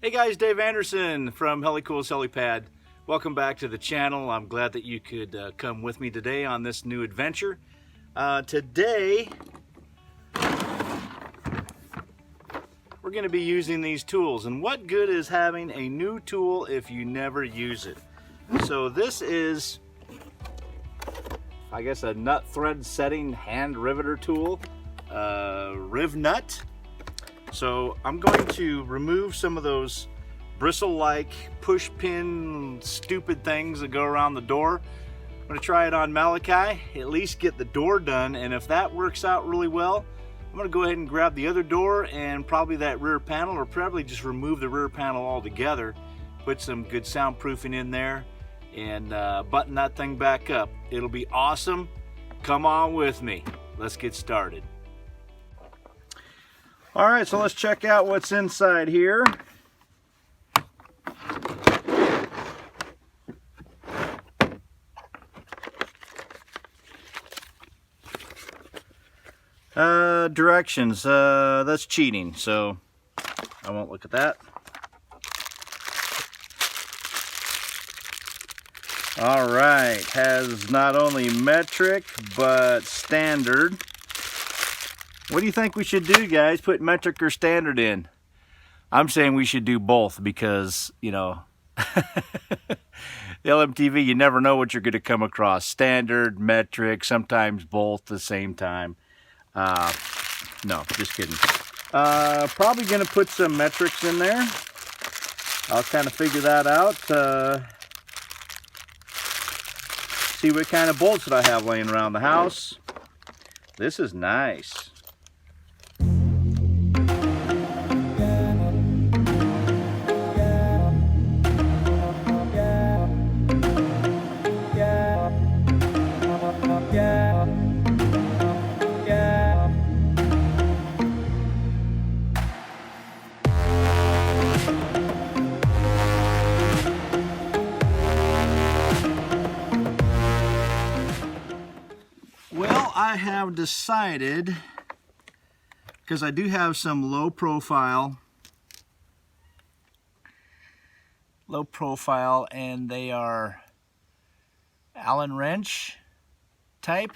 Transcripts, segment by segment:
Hey guys, Dave Anderson from Helicool's Helipad. Welcome back to the channel. I'm glad that you could come with me today on this new adventure. Today, we're going to be using these tools. And what good is having a new tool if you never use it? So this is, I guess, a nut thread setting hand riveter tool, RIV-NUT. So I'm going to remove some of those bristle-like push pin stupid things that go around the door. I'm going to try it on Malachi, at least get the door done, and if that works out really well, I'm going to go ahead and grab the other door and probably that rear panel, or probably just remove the rear panel altogether, put some good soundproofing in there, and button that thing back up. It'll be awesome. Come on with me. Let's get started. All right, so let's check out what's inside here. Directions, that's cheating, so I won't look at that. All right, has not only metric, but standard. What do you think we should do, guys? Put metric or standard in? I'm saying we should do both because, you know, the FMTV, you never know what you're going to come across. Standard, metric, sometimes both at the same time. No, just kidding. Probably going to put some metrics in there. I'll kind of figure that out. See what kind of bolts that I have laying around the house. This is nice. I have decided, because I do have some low profile, and they are Allen wrench type,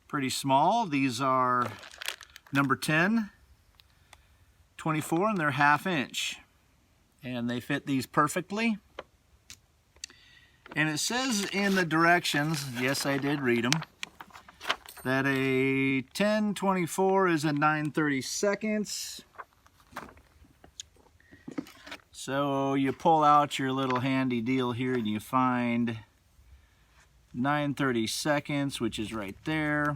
pretty small. These are number 10, 24, and they're 1/2 inch, and they fit these perfectly. And it says in the directions, yes, I did read them, that a 10/24 is a 9/32. So you pull out your little handy deal here and you find 9/32, which is right there.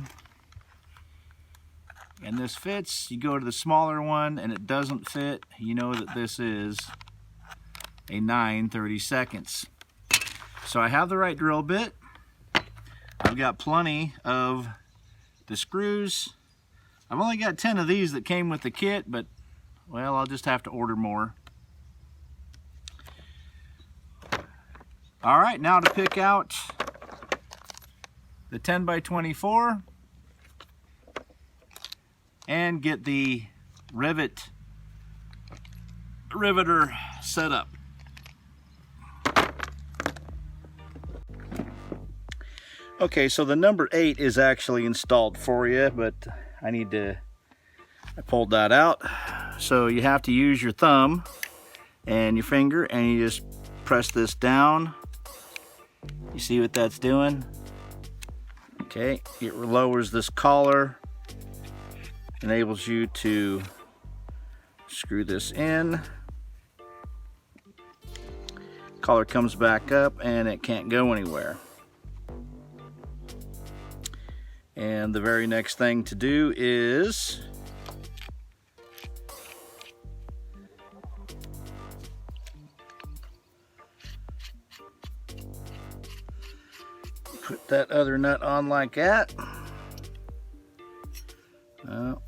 And this fits. You go to the smaller one and it doesn't fit. You know that this is a 9/32. So I have the right drill bit. I've got plenty of the screws. I've only got 10 of these that came with the kit, but well, I'll just have to order more. All right, now to pick out the 10/24 and get the riveter set up. Okay, so the number 8 is actually installed for you, but I pulled that out. So you have to use your thumb and your finger and you just press this down. You see what that's doing? Okay, it lowers this collar, enables you to screw this in. Collar comes back up and it can't go anywhere. And the very next thing to do is put that other nut on like that. Oh,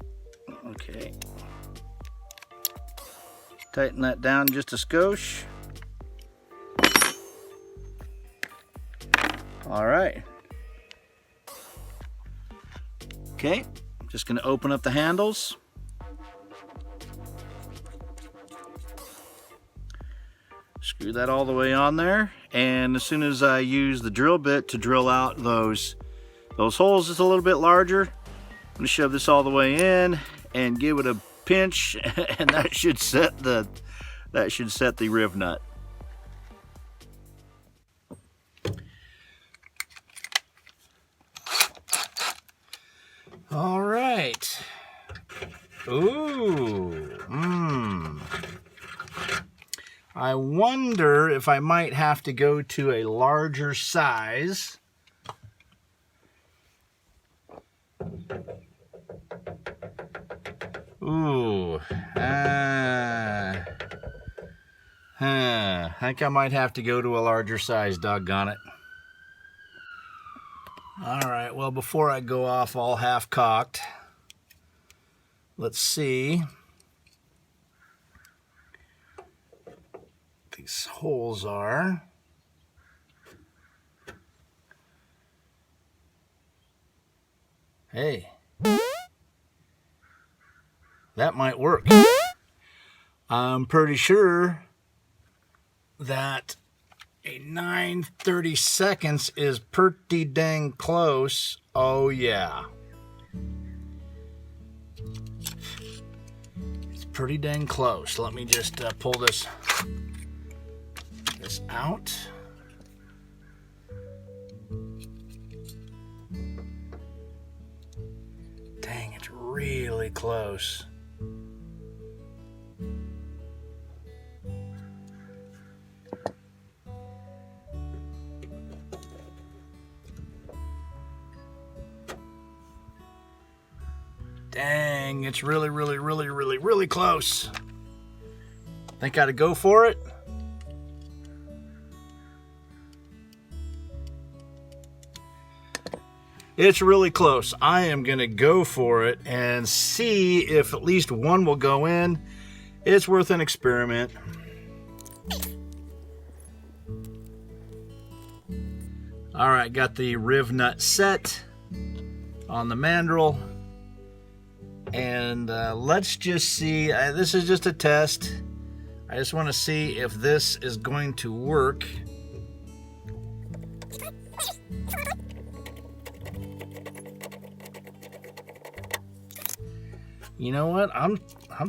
okay. Tighten that down just a skosh. All right. Okay, I'm just going to open up the handles. Screw that all the way on there, and as soon as I use the drill bit to drill out those holes just a little bit larger, I'm gonna shove this all the way in and give it a pinch, and that should set the riv nut. All right. Ooh. I wonder if I might have to go to a larger size. Ooh. I think I might have to go to a larger size, doggone it. All right, well, before I go off all half-cocked, let's see. These holes are. Hey. That might work. I'm pretty sure that a 9/32 is pretty dang close. Oh yeah. It's pretty dang close. Let me just pull this out. Dang, it's really close. Dang, it's really close. Think I'd go for it? It's really close. I am gonna go for it and see if at least one will go in. It's worth an experiment. All right, got the riv nut set on the mandrel. And let's just see, this is just a test. I just want to see if this is going to work. You know what? I'm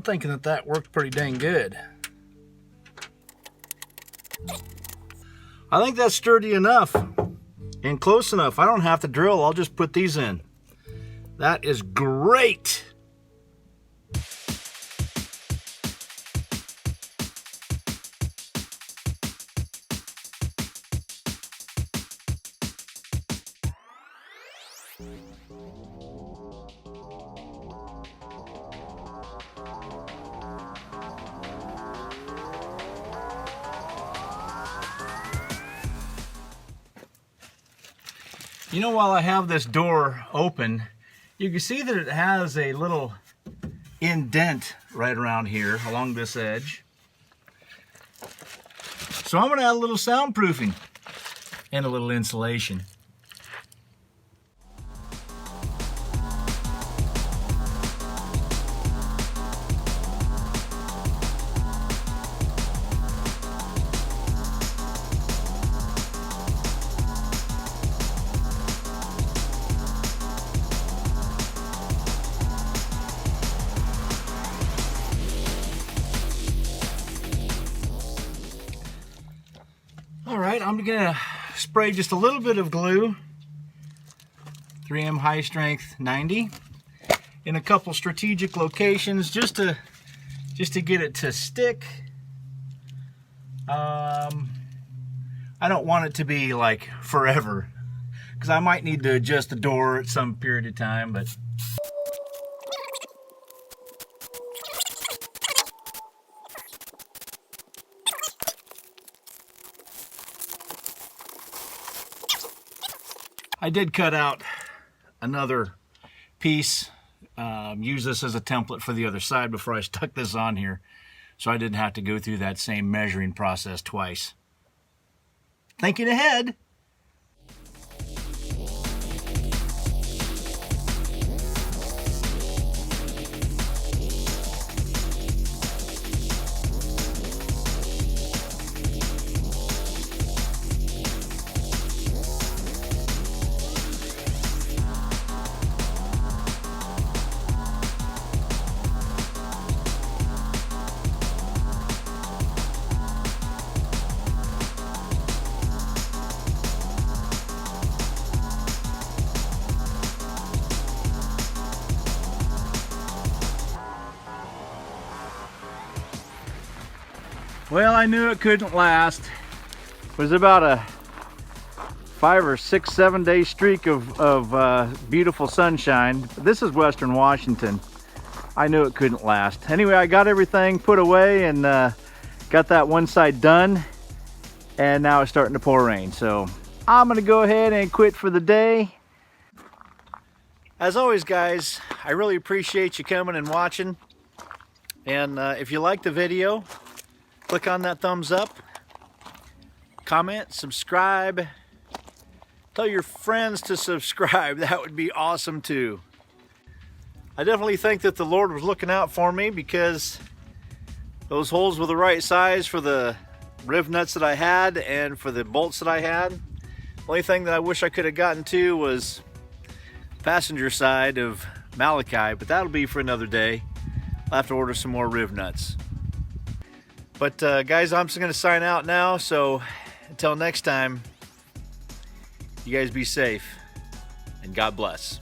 thinking that worked pretty dang good. I think that's sturdy enough and close enough. I don't have to drill. I'll just put these in. That is great. You know, while I have this door open, you can see that it has a little indent right around here along this edge. So I'm going to add a little soundproofing and a little insulation. All right, I'm gonna spray just a little bit of glue, 3M high strength 90, in a couple strategic locations just to get it to stick. I don't want it to be like forever, because I might need to adjust the door at some period of time, but I did cut out another piece, use this as a template for the other side before I stuck this on here, so I didn't have to go through that same measuring process twice. Thinking ahead. Well, I knew it couldn't last. It was about a 5 or 6, 7 day streak of beautiful sunshine. This is Western Washington. I knew it couldn't last. Anyway, I got everything put away and got that one side done, and now it's starting to pour rain. So I'm gonna go ahead and quit for the day. As always, guys, I really appreciate you coming and watching. And if you like the video, click on that thumbs up, comment, subscribe, tell your friends to subscribe. That would be awesome too. I definitely think that the Lord was looking out for me, because those holes were the right size for the riv nuts that I had and for the bolts that I had. The only thing that I wish I could have gotten to was passenger side of Malachi, but that'll be for another day. I'll have to order some more riv nuts. But guys, I'm just going to sign out now, so until next time, you guys be safe and God bless.